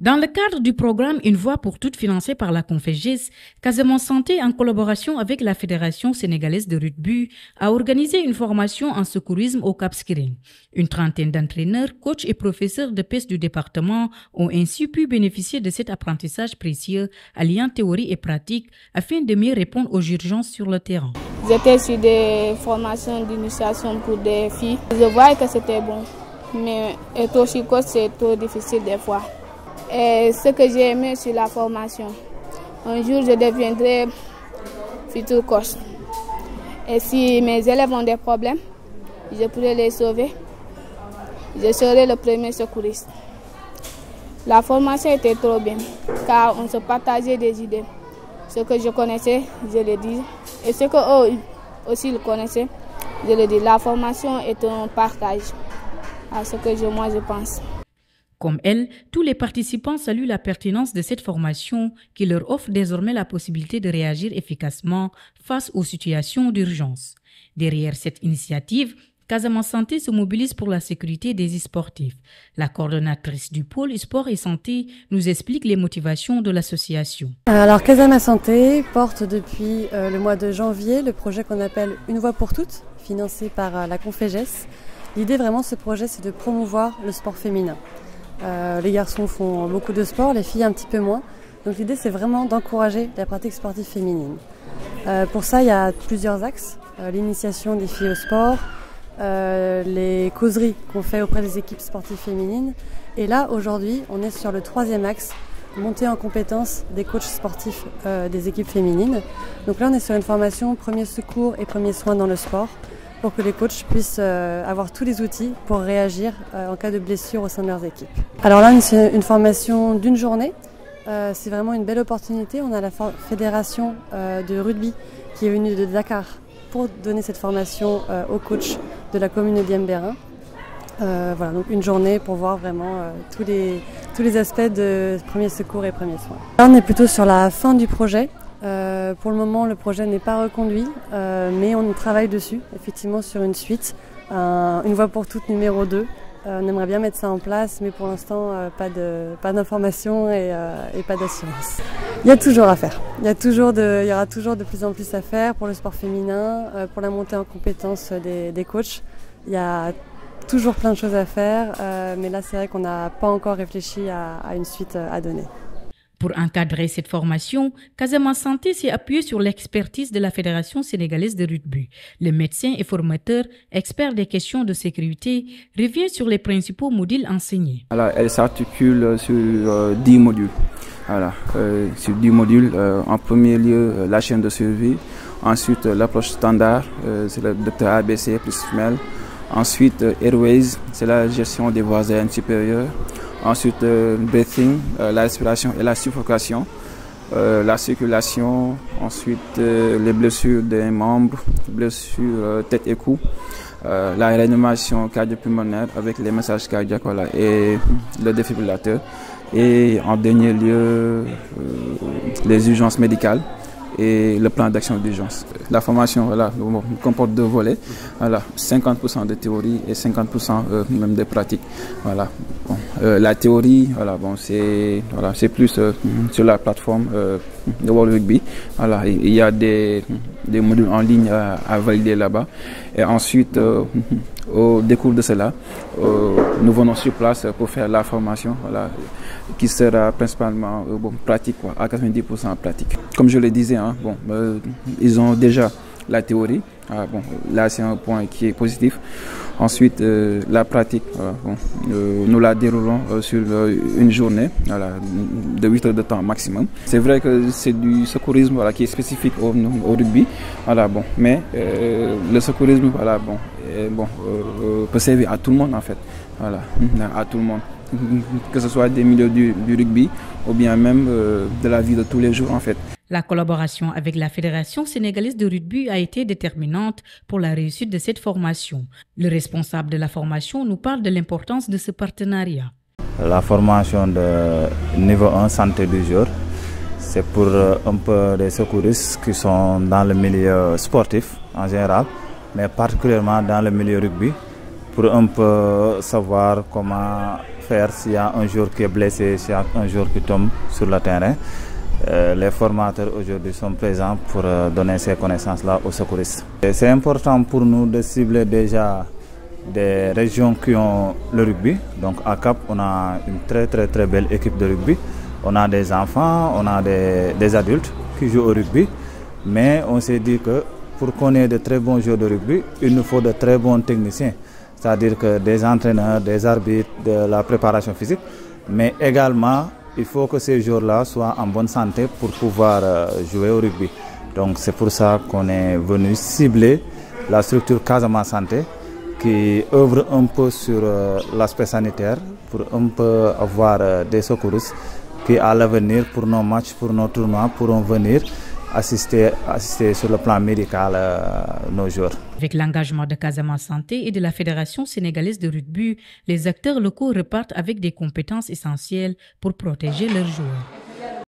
Dans le cadre du programme Une voix pour toutes financé par la Confégis, Casamance Santé, en collaboration avec la Fédération sénégalaise de rugby, a organisé une formation en secourisme au Cap Skirring. Une trentaine d'entraîneurs, coachs et professeurs de pêche du département ont ainsi pu bénéficier de cet apprentissage précieux, alliant théorie et pratique, afin de mieux répondre aux urgences sur le terrain. J'étais sur des formations d'initiation pour des filles. Je voyais que c'était bon, mais être aussi coach, c'est trop difficile des fois. Et ce que j'ai aimé sur la formation, un jour je deviendrai futur coach. Et si mes élèves ont des problèmes, je pourrai les sauver. Je serai le premier secouriste. La formation était trop bien, car on se partageait des idées. Ce que je connaissais, je le dis. Et ce qu'eux aussi le connaissaient, je le dis. La formation est un partage, à ce que moi je pense. Comme elle, tous les participants saluent la pertinence de cette formation qui leur offre désormais la possibilité de réagir efficacement face aux situations d'urgence. Derrière cette initiative, Casamance Santé se mobilise pour la sécurité des e-sportifs. La coordonnatrice du pôle sport et santé nous explique les motivations de l'association. Alors Casamance Santé porte depuis le mois de janvier le projet qu'on appelle Une voix pour toutes, financé par la Confégis. L'idée vraiment de ce projet, c'est de promouvoir le sport féminin. Les garçons font beaucoup de sport, les filles un petit peu moins. Donc l'idée, c'est vraiment d'encourager la pratique sportive féminine. Pour ça, il y a plusieurs axes. L'initiation des filles au sport, les causeries qu'on fait auprès des équipes sportives féminines. Et là, aujourd'hui, on est sur le troisième axe, monter en compétence des coachs sportifs des équipes féminines. Donc là, on est sur une formation premier secours et premiers soins dans le sport, pour que les coachs puissent avoir tous les outils pour réagir en cas de blessure au sein de leurs équipes. Alors là, c'est une formation d'une journée. C'est vraiment une belle opportunité. On a la fédération de rugby qui est venue de Dakar pour donner cette formation aux coachs de la commune d'Yembérin. Voilà, donc une journée pour voir vraiment tous les aspects de premiers secours et premiers soins. Là, on est plutôt sur la fin du projet. Pour le moment, le projet n'est pas reconduit, mais on travaille dessus, effectivement, sur une suite, Une voix pour toutes numéro 2. On aimerait bien mettre ça en place, mais pour l'instant, pas d'informations et pas d'assurance. Il y a toujours à faire. Il y aura toujours de plus en plus à faire pour le sport féminin, pour la montée en compétences des coachs. Il y a toujours plein de choses à faire, mais là, c'est vrai qu'on n'a pas encore réfléchi à une suite à donner. Pour encadrer cette formation, Casamance Santé s'est appuyé sur l'expertise de la Fédération sénégalaise de rugby. Le médecin et formateur, expert des questions de sécurité, revient sur les principaux modules enseignés. Alors, elle s'articule sur 10 modules. Voilà, sur 10 modules. En premier lieu, la chaîne de survie. Ensuite, l'approche standard, c'est le docteur ABC plus femelle. Ensuite, Airways, c'est la gestion des voies aériennes supérieures. Ensuite, breathing, la respiration et la suffocation, la circulation, ensuite les blessures des membres, blessures tête et cou, la réanimation cardio-pulmonaire avec les massages cardiaques et le défibrillateur. Et en dernier lieu, les urgences médicales et le plan d'action d'urgence. La formation comporte 2 volets, 50% de théorie et 50% même de pratique. Voilà. Bon, la théorie, c'est plus sur la plateforme de World Rugby. Voilà, il y a des modules en ligne à valider là-bas. Et ensuite, au décours de cela, nous venons sur place pour faire la formation, qui sera principalement pratique, à 90% pratique. Comme je le disais, ils ont déjà la théorie. Là, c'est un point qui est positif. Ensuite, la pratique, nous la déroulons sur une journée, de 8 heures de temps maximum. C'est vrai que c'est du secourisme qui est spécifique au rugby, mais le secourisme peut servir à tout le monde en fait, à tout le monde, que ce soit des milieux du rugby ou bien même de la vie de tous les jours en fait. La collaboration avec la Fédération sénégalaise de rugby a été déterminante pour la réussite de cette formation. Le responsable de la formation nous parle de l'importance de ce partenariat. La formation de niveau 1 santé du jour, c'est pour un peu des secouristes qui sont dans le milieu sportif en général, mais particulièrement dans le milieu rugby, pour un peu savoir comment faire s'il y a un joueur qui est blessé, s'il y a un joueur qui tombe sur le terrain. Les formateurs aujourd'hui sont présents pour donner ces connaissances-là aux secouristes. C'est important pour nous de cibler déjà des régions qui ont le rugby. Donc à Cap, on a une très belle équipe de rugby. On a des enfants, on a des adultes qui jouent au rugby. Mais on s'est dit que pour qu'on ait de très bons joueurs de rugby, il nous faut de très bons techniciens. C'est-à-dire que des entraîneurs, des arbitres, de la préparation physique. Mais également, il faut que ces joueurs-là soient en bonne santé pour pouvoir jouer au rugby. Donc c'est pour ça qu'on est venu cibler la structure Casamance Santé qui œuvre un peu sur l'aspect sanitaire pour un peu avoir des secouristes qui à l'avenir pour nos matchs, pour nos tournois pourront venir assister sur le plan médical nos joueurs. Avec l'engagement de Casamance Santé et de la Fédération sénégalaise de rugby, les acteurs locaux repartent avec des compétences essentielles pour protéger leurs joueurs.